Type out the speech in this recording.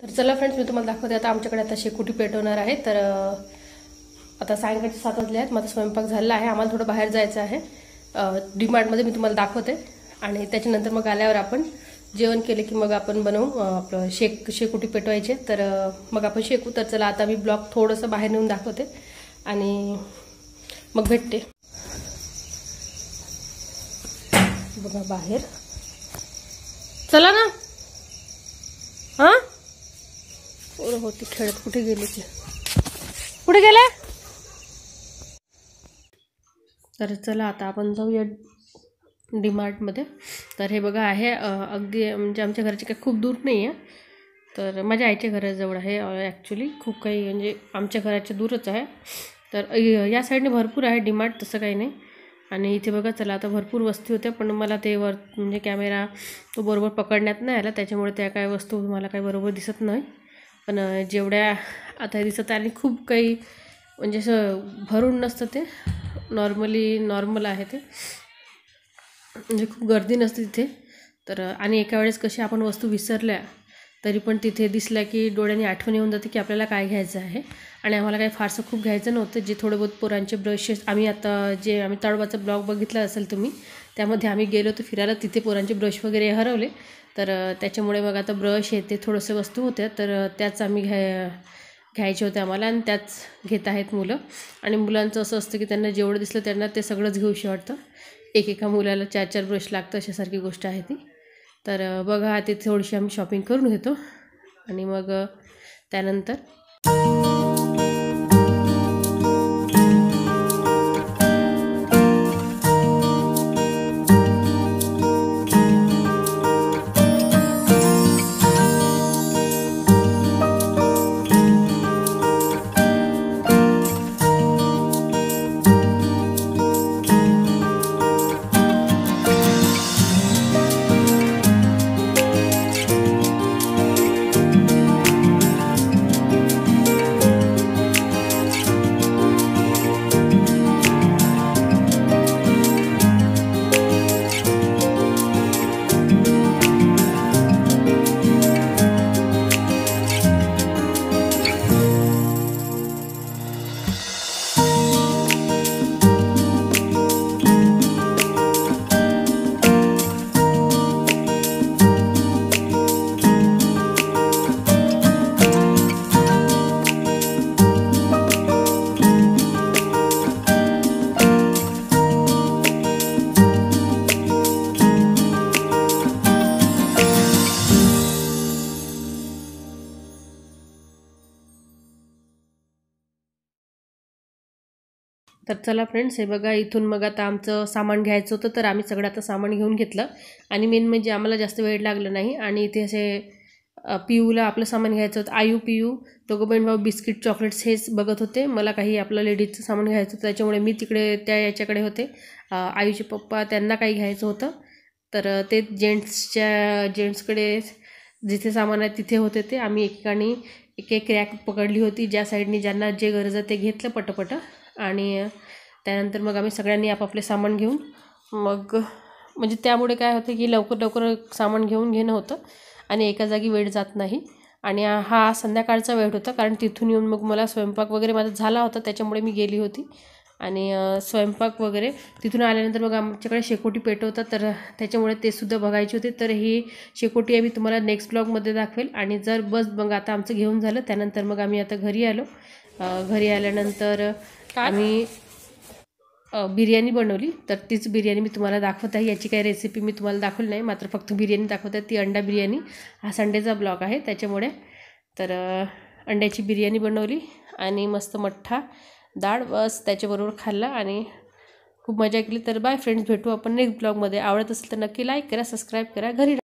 तर चला फ्रेंड्स, मी तुम्हाला दाखवते आता आमच्याकडे आता शेकोटी पेटवणार आहे. तर आता सायंकाळचे 7 वाजले आहेत. माझा स्वयंपाक झालेला आहे. आम्हाला थोडं बाहेर जायचं आहे डीमार्टमध्ये. मी तुम्हाला दाखवते आणि त्याच्यानंतर मग आल्यावर आपण जेवण केले की मग आपण बनवू आपलं शेकोटी पेटवायचे. तर मग आपण शेकू. तर चला आता मी ब्लॉग थोडंसं बाहेर नेऊन दाखवते आणि मग भेटते. बघा बाहेर, चला ना. हां पोरं होती खेळत, कुठे गेली ती, कुठे गेले? तर चला आता आपण जाऊया डीमार्टमध्ये. तर हे बघा आहे अगदी म्हणजे आमच्या घराचे काही खूप दूर नाही आहे. तर माझ्या आईच्या घराजवळ आहे ॲक्च्युली. खूप काही म्हणजे आमच्या घराच्या दूरच आहे. तर या साईडने भरपूर आहे डीमार्ट, तसं काही नाही. आणि इथे बघा चला आता भरपूर वस्तू होत्या, पण मला ते म्हणजे कॅमेरा तो बरोबर पकडण्यात नाही आला, त्याच्यामुळे त्या काय वस्तू मला काही बरोबर दिसत नाही. पण जेवढ्या आता दिसत आहे आणि खूप काही म्हणजे असं भरून नसतं, ते नॉर्मल आहे ते, म्हणजे खूप गर्दी नसते तिथे. तर आणि एका वेळेस कशी आपण वस्तू विसरल्या तरी पण तिथे दिसल्या की डोळ्यांनी आठवण येऊन जाते की आपल्याला काय घ्यायचं आहे. आणि आम्हाला काही फारसं खूप घ्यायचं नव्हतं. जे थोडे बहुत पोरांचे ब्रशेस, आम्ही ताडोबाचा ब्लॉग बघितला असेल तुम्ही, त्यामध्ये आम्ही गेलो होतो फिरायला, तिथे पोरांचे ब्रश वगैरे हरवले. तर त्याच्यामुळे मग आता ब्रश हे ते थोडंसं वस्तू होत्या, तर त्याच आम्ही घ्यायचे होते आम्हाला, आणि त्याच घेत आहेत मुलं. आणि मुलांचं असं असतं की त्यांना जेवढं दिसलं त्यांना ते सगळंच घेऊशी वाटतं. एका मुलाला 4-4 ब्रश लागतं, अशासारखी गोष्ट आहे ती. तर बघा ते थोडीशी आम्ही शॉपिंग करून घेतो आणि मग त्यानंतर तर चला फ्रेंड्स, हे बघा इथून मग आता आमचं सामान घ्यायचं होतं, तर आम्ही सगळं आता सामान घेऊन घेतलं. आणि मेन म्हणजे आम्हाला जास्त वेळ लागला नाही. आणि इथे असे पियूला आपलं सामान घ्यायचं होतं. आयू पियू दोघं बहीण भाऊ बिस्किट चॉकलेट्स हेच बघत होते. मला काही आपलं लेडीजचं सामान घ्यायचं होतं, त्याच्यामुळे मी तिकडे याच्याकडे होते. आयूचे पप्पा, त्यांना काही घ्यायचं होतं, तर ते जेंट्सकडे जिथे सामान आहे तिथे होते ते. आम्ही एकेकानी एक रॅक पकडली होती, ज्या साईडनी ज्यांना जे गरज आहे ते घेतलं पटपट. आणि त्यानंतर मग आम्ही सगळ्यांनी आपापले सामान घेऊन मग म्हणजे त्यामुळे काय होतं की लवकर सामान घेणं होतं आणि एका जागी वेळ जात नाही. आणि हा संध्याकाळचा वेळ होता, कारण तिथून येऊन मग मला स्वयंपाक वगैरे माझा झाला होता, त्याच्यामुळे मी गेली होती. आणि स्वयंपाक वगैरे तिथून आल्यानंतर मग आमच्याकडे शेकोटी पेटवतात, तर त्याच्यामुळे ते सुद्धा बघायचे होते. तर ही शेकोटी आहे मी तुम्हाला नेक्स्ट ब्लॉगमध्ये दाखवेल. आणि जर बस मग आता आमचं घेऊन झालं, त्यानंतर मग आम्ही आता घरी आलो. घरी आल्यानंतर आम्ही बिर्याणी बनवली. तर तीच बिर्याणी मी तुम्हाला दाखवत आहे. याची काही रेसिपी मी तुम्हाला दाखवली नाही, मात्र फक्त बिर्याणी दाखवत आहे, ती अंडा बिर्याणी. हा संडेचा ब्लॉग आहे त्याच्यामुळे. तर अंड्याची बिर्याणी बनवली आणि मस्त मठ्ठा डाळ, बस त्याच्याबरोबर खाल्ला आणि खूप मजा केली. तर बाय फ्रेंड्स, भेटू आपण नेक्स्ट ब्लॉगमध्ये. आवडत असेल तर नक्की लाईक करा, सबस्क्राईब करा. घरी